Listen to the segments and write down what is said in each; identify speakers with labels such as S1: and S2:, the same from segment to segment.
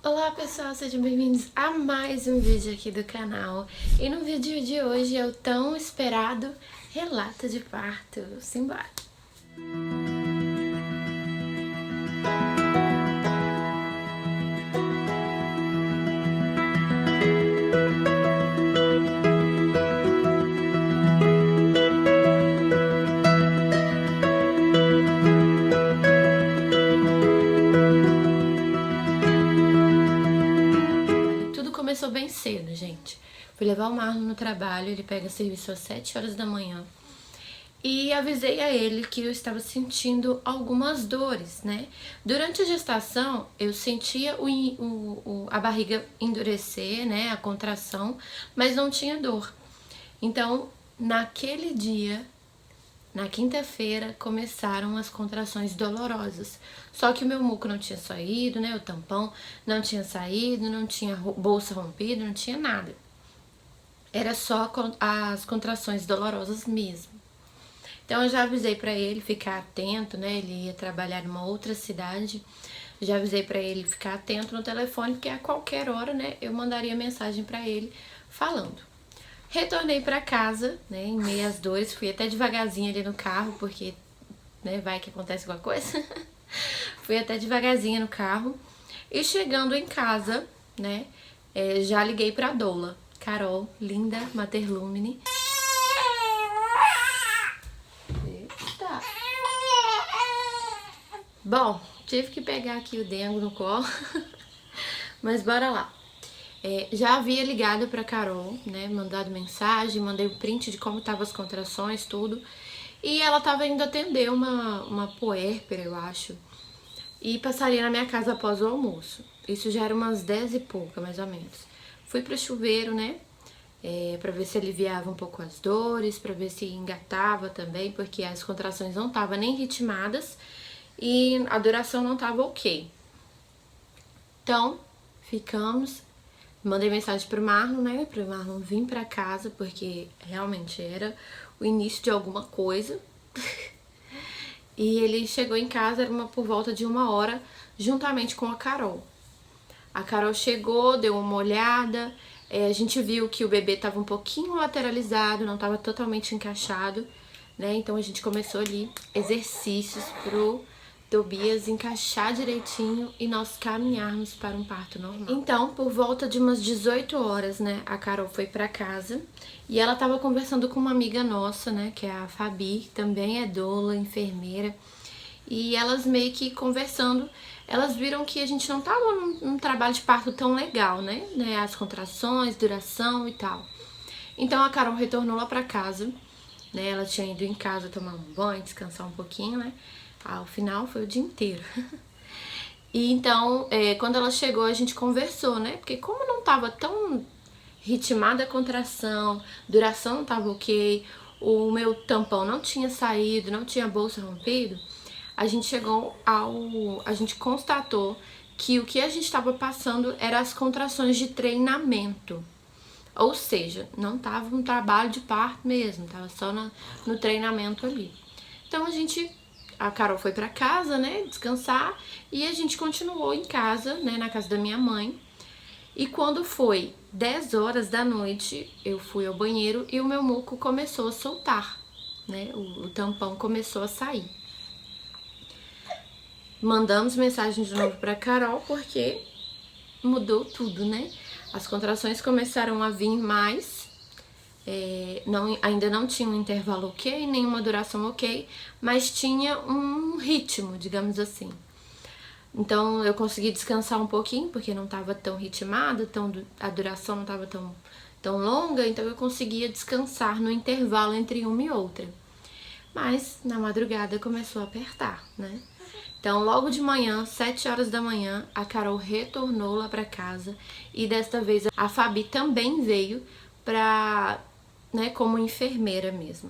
S1: Olá pessoal, sejam bem-vindos a mais um vídeo aqui do canal. E no vídeo de hoje é o tão esperado relato de parto. Simbora! Tudo começou bem cedo, gente. Fui levar o Marlon no trabalho, ele pega serviço às 7 horas da manhã. E avisei a ele que eu estava sentindo algumas dores, né? Durante a gestação, eu sentia a barriga endurecer, né? A contração, mas não tinha dor. Então, naquele dia, na quinta-feira, começaram as contrações dolorosas. Só que o meu muco não tinha saído, né? O tampão não tinha saído, não tinha bolsa rompida, não tinha nada. Era só as contrações dolorosas mesmo. Então eu já avisei pra ele ficar atento, né? Ele ia trabalhar em uma outra cidade. Já avisei pra ele ficar atento no telefone, porque a qualquer hora, né, eu mandaria mensagem pra ele falando. Retornei pra casa, né, em meio às dores, fui até devagarzinho ali no carro, porque, né, vai que acontece alguma coisa. Fui até devagarzinho no carro. E chegando em casa, né, já liguei pra doula. Carol, linda, Materlumine. Bom, tive que pegar aqui o Dengo no colo, mas bora lá. Já havia ligado pra Carol, né, mandado mensagem, mandei o print de como estavam as contrações, tudo. E ela tava indo atender uma puérpera, eu acho, e passaria na minha casa após o almoço. Isso já era umas 10 e pouca, mais ou menos. Fui pro chuveiro, né, pra ver se aliviava um pouco as dores, pra ver se engatava também, porque as contrações não estavam nem ritmadas, e a duração não tava ok. Então, ficamos, mandei mensagem pro Marlon, né, pro Marlon vir pra casa, porque realmente era o início de alguma coisa. E ele chegou em casa, era por volta de 1 hora, juntamente com a Carol. A Carol chegou, deu uma olhada, a gente viu que o bebê tava um pouquinho lateralizado, não tava totalmente encaixado, né, então a gente começou ali exercícios pro Tobias encaixar direitinho e nós caminharmos para um parto normal. Então, por volta de umas 18 horas, né, a Carol foi pra casa e ela tava conversando com uma amiga nossa, né, que é a Fabi, que também é doula, enfermeira, e elas meio que conversando, elas viram que a gente não tava num trabalho de parto tão legal, né, as contrações, duração e tal. Então a Carol retornou lá pra casa, né, ela tinha ido em casa tomar um banho, descansar um pouquinho, né, ao final foi o dia inteiro. E então, quando ela chegou, a gente conversou, né? Porque como não tava tão ritmada a contração, duração não tava ok, o meu tampão não tinha saído, não tinha bolsa rompido, a gente a gente constatou que o que a gente estava passando eram as contrações de treinamento. Ou seja, não tava um trabalho de parto mesmo, tava só no treinamento ali. Então a Carol foi pra casa, né, descansar, e a gente continuou em casa, né, na casa da minha mãe. E quando foi 10 horas da noite, eu fui ao banheiro e o meu muco começou a soltar, né, o tampão começou a sair. Mandamos mensagem de novo pra Carol, porque mudou tudo, né? As contrações começaram a vir mais, ainda não tinha um intervalo ok, nenhuma duração ok, mas tinha um ritmo, digamos assim. Então eu consegui descansar um pouquinho, porque não estava tão ritmada, a duração não estava tão longa, então eu conseguia descansar no intervalo entre uma e outra. Mas na madrugada começou a apertar, né? Então logo de manhã, 7 horas da manhã, a Carol retornou lá para casa e desta vez a Fabi também veio pra, né, como enfermeira mesmo.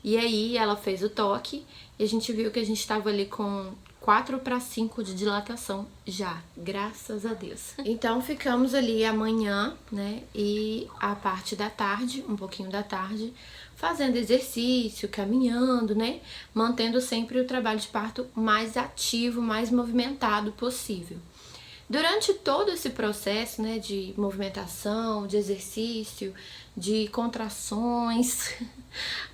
S1: E aí ela fez o toque e a gente viu que a gente estava ali com 4/5 de dilatação já, graças a Deus. Então ficamos ali amanhã, né, e a parte da tarde, um pouquinho da tarde, fazendo exercício, caminhando, né, mantendo sempre o trabalho de parto mais ativo, mais movimentado possível. Durante todo esse processo, né, de movimentação, de exercício, de contrações,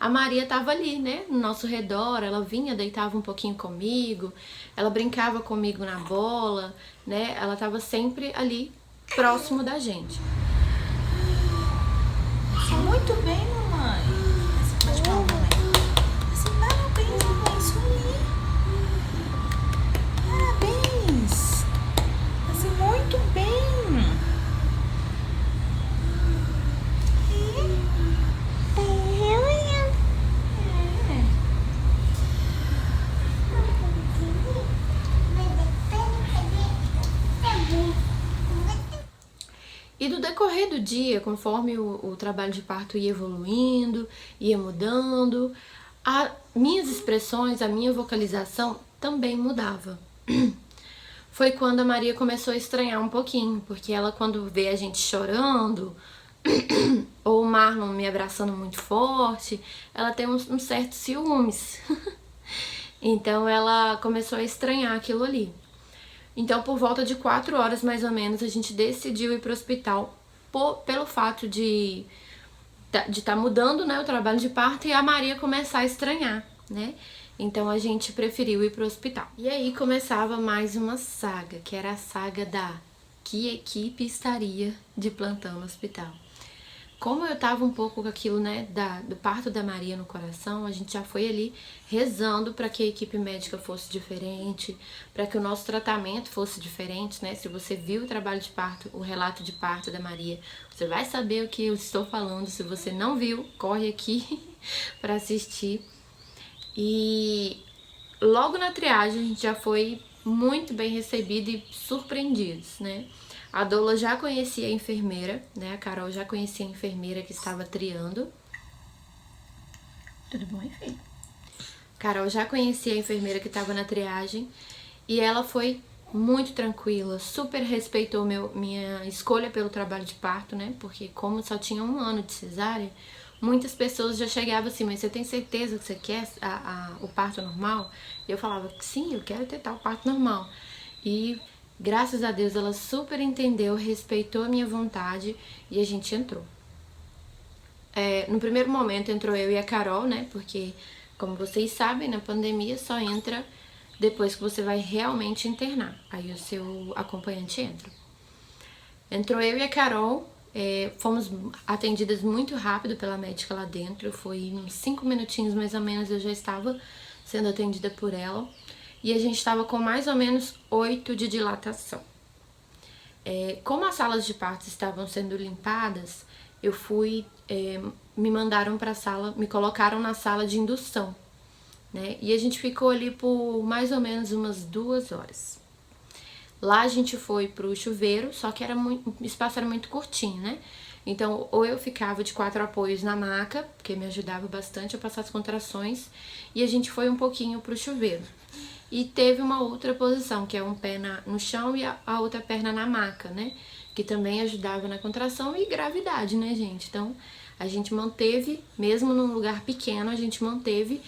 S1: a Maria estava ali, né, no nosso redor. Ela vinha, deitava um pouquinho comigo, ela brincava comigo na bola, né, ela estava sempre ali próximo da gente.
S2: Muito bem, mamãe. Você pode falar, mamãe. Assim, parabéns, mamãe. Isso aí. Parabéns. Assim, muito bem.
S1: E do decorrer do dia, conforme o trabalho de parto ia evoluindo, ia mudando, as minhas expressões, a minha vocalização também mudava. Foi quando a Maria começou a estranhar um pouquinho, porque ela, quando vê a gente chorando, ou o Marlon me abraçando muito forte, ela tem um certo ciúmes. Então ela começou a estranhar aquilo ali. Então, por volta de 4 horas, mais ou menos, a gente decidiu ir para o hospital pelo fato de estar mudando, né, o trabalho de parto e a Maria começar a estranhar, né? Então, a gente preferiu ir para o hospital. E aí começava mais uma saga, que era a saga da que equipe estaria de plantão no hospital. Como eu tava um pouco com aquilo, né, do parto da Maria no coração, a gente já foi ali rezando para que a equipe médica fosse diferente, para que o nosso tratamento fosse diferente, né? Se você viu o trabalho de parto, o relato de parto da Maria, você vai saber o que eu estou falando. Se você não viu, corre aqui para assistir. E logo na triagem a gente já foi muito bem recebido e surpreendidos, né? A Doula já conhecia a enfermeira, né? A Carol já conhecia a enfermeira que estava triando.
S2: Tudo bom, filho?
S1: Carol já conhecia a enfermeira que estava na triagem e ela foi muito tranquila, super respeitou minha escolha pelo trabalho de parto, né? Porque como só tinha 1 ano de cesárea, muitas pessoas já chegavam assim, mas você tem certeza que você quer o parto normal? E eu falava, sim, eu quero ter tal parto normal. E graças a Deus ela super entendeu, respeitou a minha vontade e a gente entrou. No primeiro momento entrou eu e a Carol, né? Porque, como vocês sabem, na pandemia só entra depois que você vai realmente internar. Aí o seu acompanhante entra. Entrou eu e a Carol, fomos atendidas muito rápido pela médica lá dentro. Foi uns 5 minutinhos mais ou menos, eu já estava sendo atendida por ela. E a gente estava com mais ou menos 8 de dilatação. Como as salas de parto estavam sendo limpadas, eu fui, me mandaram para a sala, me colocaram na sala de indução, né? E a gente ficou ali por mais ou menos umas 2 horas. Lá a gente foi pro chuveiro, só que o espaço era muito curtinho, né? Então, ou eu ficava de 4 apoios na maca, porque me ajudava bastante a passar as contrações, e a gente foi um pouquinho pro chuveiro. E teve uma outra posição, que é um pé no chão e a outra perna na maca, né? Que também ajudava na contração e gravidade, né, gente? Então, a gente manteve, mesmo num lugar pequeno, a gente manteve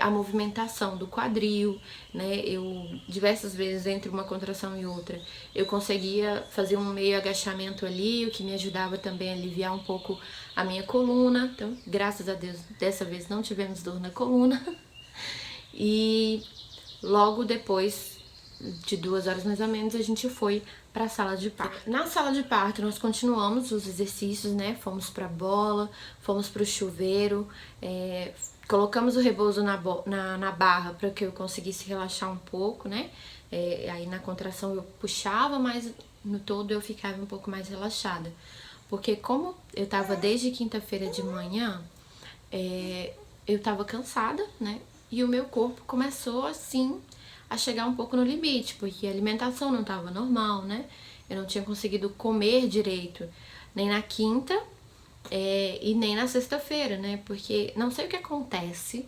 S1: a movimentação do quadril, né? Eu, diversas vezes, entre uma contração e outra, eu conseguia fazer um meio agachamento ali, o que me ajudava também a aliviar um pouco a minha coluna. Então, graças a Deus, dessa vez não tivemos dor na coluna. E logo depois de 2 horas mais ou menos, a gente foi para a sala de parto. Na sala de parto, nós continuamos os exercícios, né? Fomos para bola, fomos para o chuveiro, colocamos o repouso na barra para que eu conseguisse relaxar um pouco, né? Aí na contração eu puxava, mas no todo eu ficava um pouco mais relaxada. Porque como eu tava desde quinta-feira de manhã, eu tava cansada, né? E o meu corpo começou assim a chegar um pouco no limite, porque a alimentação não estava normal, né? Eu não tinha conseguido comer direito, nem na quinta e nem na sexta-feira, né? Porque não sei o que acontece,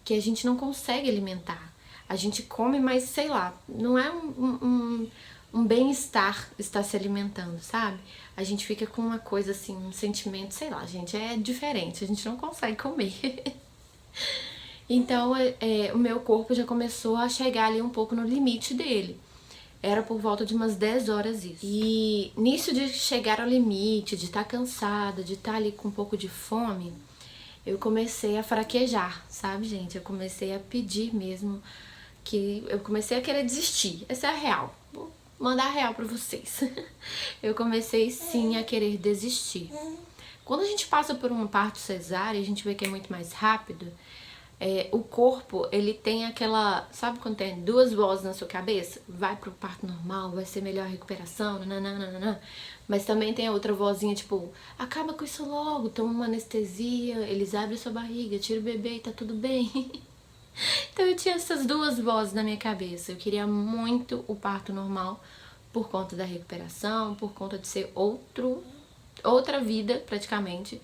S1: que a gente não consegue alimentar. A gente come, mas sei lá, não é um bem-estar estar se alimentando, sabe? A gente fica com uma coisa assim, um sentimento, sei lá, gente, é diferente, a gente não consegue comer. Então, o meu corpo já começou a chegar ali um pouco no limite dele. Era por volta de umas 10 horas isso. E nisso de chegar ao limite, de estar cansada, de estar ali com um pouco de fome, eu comecei a fraquejar, sabe, gente? Eu comecei a pedir mesmo, que eu comecei a querer desistir. Essa é a real. Vou mandar a real pra vocês. Eu comecei sim a querer desistir. Quando a gente passa por um parto cesárea, a gente vê que é muito mais rápido. O corpo, ele tem aquela... Sabe quando tem duas vozes na sua cabeça? Vai pro parto normal, vai ser melhor a recuperação, nananana. Mas também tem a outra vozinha, tipo... Acaba com isso logo, toma uma anestesia, eles abrem sua barriga, tira o bebê e tá tudo bem. Então eu tinha essas duas vozes na minha cabeça. Eu queria muito o parto normal por conta da recuperação, por conta de ser outra vida, praticamente.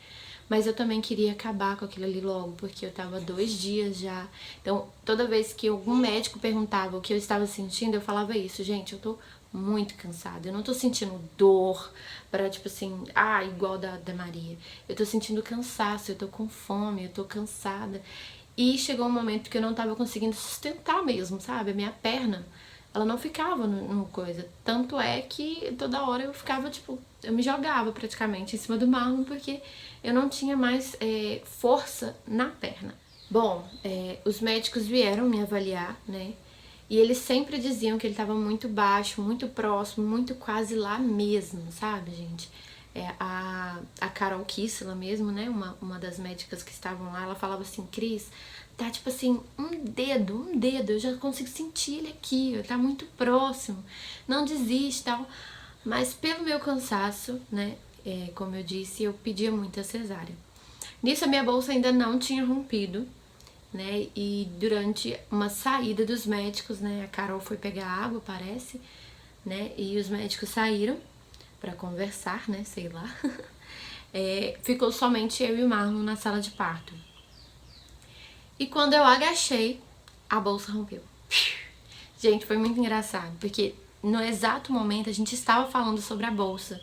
S1: Mas eu também queria acabar com aquilo ali logo, porque eu tava 2 dias já. Então, toda vez que algum médico perguntava o que eu estava sentindo, eu falava isso. Gente, eu tô muito cansada. Eu não tô sentindo dor pra, tipo assim, igual da Maria. Eu tô sentindo cansaço, eu tô com fome, eu tô cansada. E chegou um momento que eu não tava conseguindo sustentar mesmo, sabe? A minha perna, ela não ficava no coisa. Tanto é que toda hora eu ficava, tipo, eu me jogava praticamente em cima do mármore, porque eu não tinha mais força na perna. Bom, os médicos vieram me avaliar, né? E eles sempre diziam que ele tava muito baixo, muito próximo, muito quase lá mesmo, sabe, gente? A Carol Kissela mesmo, né? Uma das médicas que estavam lá, ela falava assim, Cris, tá tipo assim, um dedo, eu já consigo sentir ele aqui, tá muito próximo, não desiste e tal. Mas pelo meu cansaço, né, como eu disse, eu pedia muito a cesárea. Nisso a minha bolsa ainda não tinha rompido, né, e durante uma saída dos médicos, né, a Carol foi pegar água, parece, né, e os médicos saíram pra conversar, né, sei lá. Ficou somente eu e o Marlon na sala de parto. E quando eu agachei, a bolsa rompeu. Gente, foi muito engraçado, porque no exato momento a gente estava falando sobre a bolsa,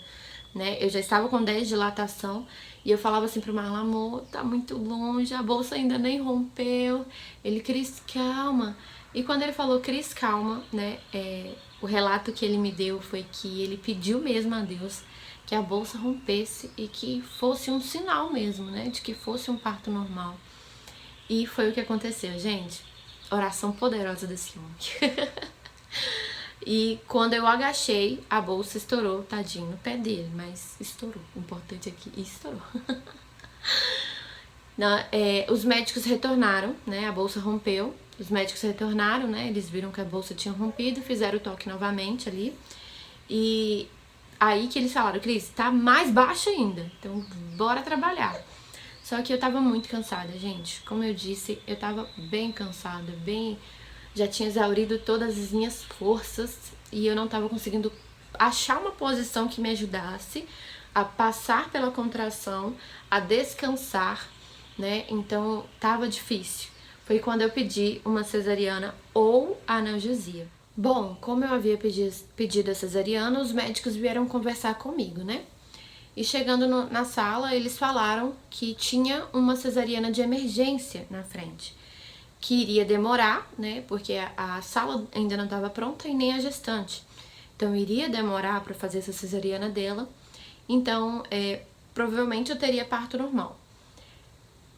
S1: né? Eu já estava com 10 de dilatação e eu falava assim pro Marlon, amor, tá muito longe, a bolsa ainda nem rompeu. Ele, Cris, calma. E quando ele falou, Cris, calma, né? O relato que ele me deu foi que ele pediu mesmo a Deus que a bolsa rompesse e que fosse um sinal mesmo, né? De que fosse um parto normal. E foi o que aconteceu, gente. Oração poderosa desse homem. E quando eu agachei, a bolsa estourou, tadinho, no pé dele, mas estourou. O importante aqui, estourou. Não, os médicos retornaram, né? A bolsa rompeu. Os médicos retornaram, né? Eles viram que a bolsa tinha rompido, fizeram o toque novamente ali. E aí que eles falaram, Cris, tá mais baixo ainda, então bora trabalhar. Só que eu tava muito cansada, gente. Como eu disse, eu tava bem cansada, já tinha exaurido todas as minhas forças e eu não tava conseguindo achar uma posição que me ajudasse a passar pela contração, a descansar, né? Então tava difícil. Foi quando eu pedi uma cesariana ou analgesia. Bom, como eu havia pedido a cesariana, os médicos vieram conversar comigo, né? E chegando na sala, eles falaram que tinha uma cesariana de emergência na frente, que iria demorar, né, porque a sala ainda não estava pronta e nem a gestante. Então, iria demorar para fazer essa cesariana dela. Então, provavelmente eu teria parto normal.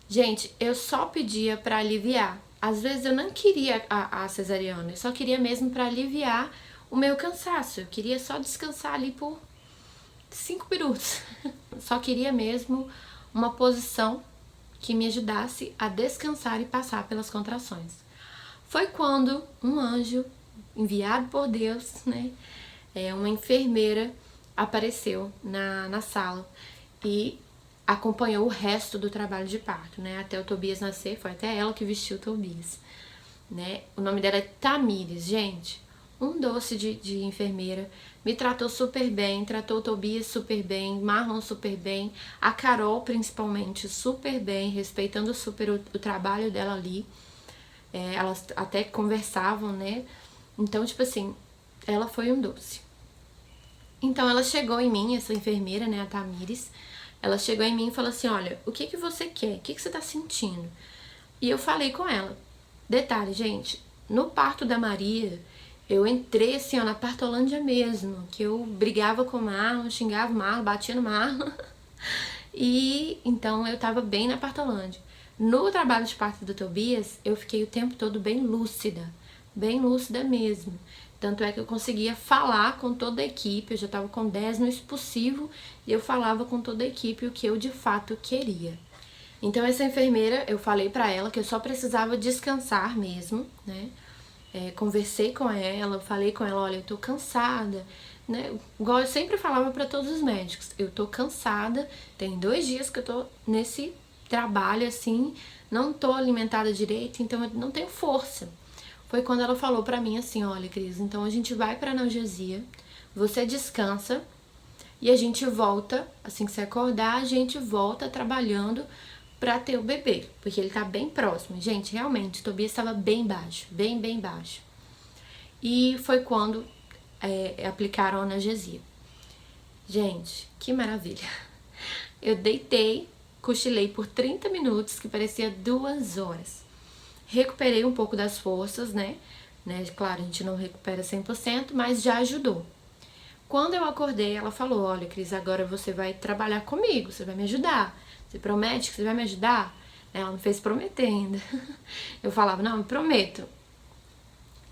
S1: Gente, eu só pedia para aliviar. Às vezes eu não queria a cesariana, eu só queria mesmo para aliviar o meu cansaço. Eu queria só descansar ali por 5 minutos. Só queria mesmo uma posição que me ajudasse a descansar e passar pelas contrações. Foi quando um anjo enviado por Deus, né, uma enfermeira apareceu na sala e acompanhou o resto do trabalho de parto, né, até o Tobias nascer. Foi até ela que vestiu o Tobias, né. O nome dela é Tamires, gente. Um doce de enfermeira, me tratou super bem, tratou o Tobias super bem, Marlon super bem, a Carol principalmente super bem, respeitando super o trabalho dela ali. Elas até conversavam, né? Então, tipo assim, ela foi um doce. Então ela chegou em mim, essa enfermeira, né, a Tamires, ela chegou em mim e falou assim, olha, o que você quer? O que você tá sentindo? E eu falei com ela. Detalhe, gente, no parto da Maria, eu entrei assim, ó, na Partolândia mesmo, que eu brigava com o Marlon, xingava o Marlon, batia no Marlon. E então eu tava bem na Partolândia. No trabalho de parto do Tobias, eu fiquei o tempo todo bem lúcida mesmo. Tanto é que eu conseguia falar com toda a equipe, eu já tava com 10 no expulsivo e eu falava com toda a equipe o que eu de fato queria. Então essa enfermeira, eu falei pra ela que eu só precisava descansar mesmo, né? Conversei com ela, falei com ela, olha, eu tô cansada, né? Igual eu sempre falava pra todos os médicos, eu tô cansada, tem 2 dias que eu tô nesse trabalho assim, não tô alimentada direito, então eu não tenho força. Foi quando ela falou pra mim assim, olha, Cris, então a gente vai pra analgesia, você descansa e a gente volta, assim que você acordar, a gente volta trabalhando pra ter o bebê, porque ele tá bem próximo. Gente, realmente, o Tobias estava bem baixo, bem baixo. E foi quando aplicaram a analgesia. Gente, que maravilha. Eu deitei, cochilei por 30 minutos, que parecia 2 horas. Recuperei um pouco das forças, né? Claro, a gente não recupera 100%, mas já ajudou. Quando eu acordei, ela falou, olha, Cris, agora você vai trabalhar comigo, você vai me ajudar. Você promete que você vai me ajudar? Ela me fez prometer ainda. Eu falava, não, eu prometo.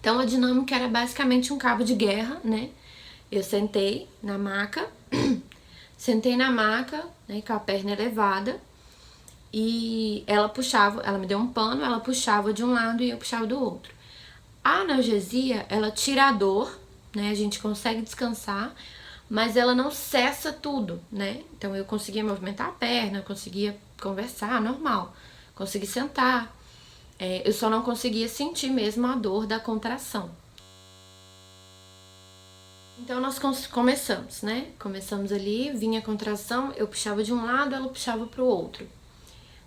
S1: Então a dinâmica era basicamente um cabo de guerra, né? Eu sentei na maca, né, com a perna elevada, e ela puxava, ela me deu um pano, ela puxava de um lado e eu puxava do outro. A analgesia, ela tira a dor, né? A gente consegue descansar, mas ela não cessa tudo, né? Então eu conseguia movimentar a perna, eu conseguia conversar normal, consegui sentar, eu só não conseguia sentir mesmo a dor da contração. Então nós começamos, né? Começamos ali, vinha a contração, eu puxava de um lado, ela puxava pro outro.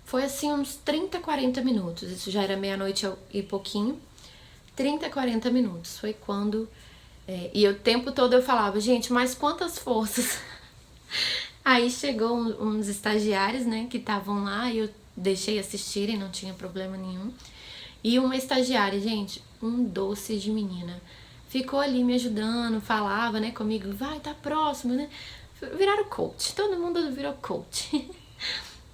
S1: Foi assim uns 30, 40 minutos, isso já era meia-noite e pouquinho, 30, 40 minutos, foi quando... e o tempo todo eu falava, gente, mas quantas forças? Aí chegou uns estagiários, né, que estavam lá, e eu deixei assistirem, não tinha problema nenhum. E uma estagiária, gente, um doce de menina, ficou ali me ajudando, falava, né, comigo, vai, tá próximo, né? Viraram coach, todo mundo virou coach.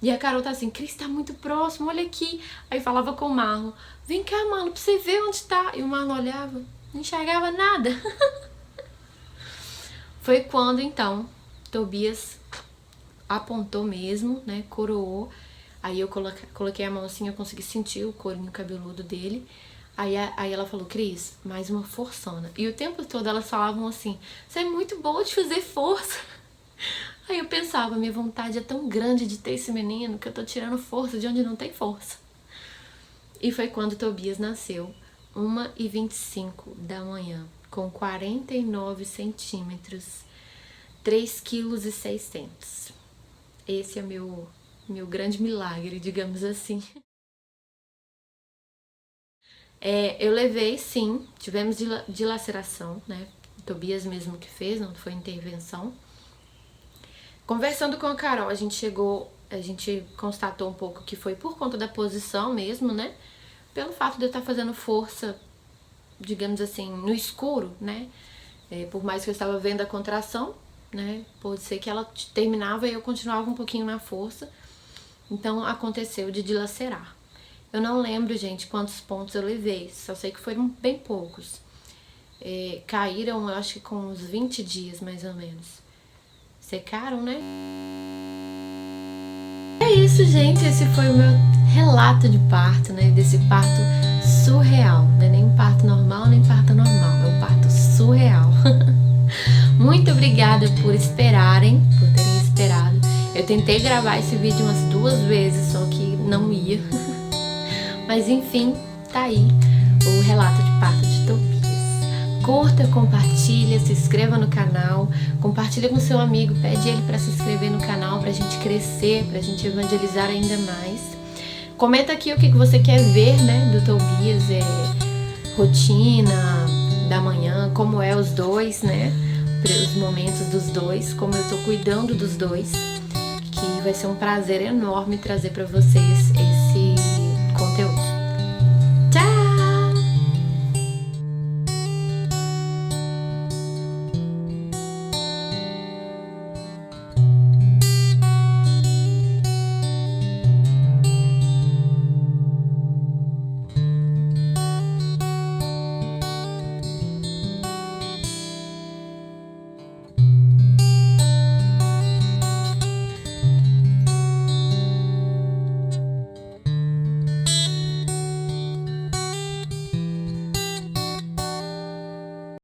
S1: E a Carol tá assim, Cris, tá muito próximo, olha aqui. Aí falava com o Marlon, vem cá, Marlon, pra você ver onde tá. E o Marlon olhava, não enxergava nada. Foi quando, então, Tobias apontou mesmo, né, coroou. Aí eu coloquei a mão assim, eu consegui sentir o corinho cabeludo dele. Aí ela falou, Cris, mais uma forçona. E o tempo todo elas falavam assim, você é muito boa de fazer força. Aí eu pensava, minha vontade é tão grande de ter esse menino que eu tô tirando força de onde não tem força. E foi quando Tobias nasceu, 1h25 da manhã, com 49 centímetros, 3,6 kg. Esse é meu grande milagre, digamos assim. Eu levei, sim, tivemos dilaceração, né? Tobias mesmo que fez, não foi intervenção. Conversando com a Carol, a gente constatou um pouco que foi por conta da posição mesmo, né? Pelo fato de eu estar fazendo força, digamos assim, no escuro, né? Por mais que eu estava vendo a contração, né? Pode ser que ela terminava e eu continuava um pouquinho na força. Então aconteceu de dilacerar. Eu não lembro, gente, quantos pontos eu levei, só sei que foram bem poucos. Caíram, eu acho que com uns 20 dias, mais ou menos. Secaram, né? É isso, gente. Esse foi o meu relato de parto, né? Desse parto surreal. Não é nem um parto normal, nem parto normal. É um parto surreal. Muito obrigada por esperarem, por terem esperado. Eu tentei gravar esse vídeo umas 2 vezes, só que não ia. Mas enfim, tá aí o relato de parto de Tobias. Curta, compartilha, se inscreva no canal, compartilha com seu amigo, pede ele para se inscrever no canal pra gente crescer, pra gente evangelizar ainda mais. Comenta aqui o que você quer ver, né, do Tobias, rotina da manhã, como é os dois, né, os momentos dos dois, como eu tô cuidando dos dois, que vai ser um prazer enorme trazer para vocês esse conteúdo.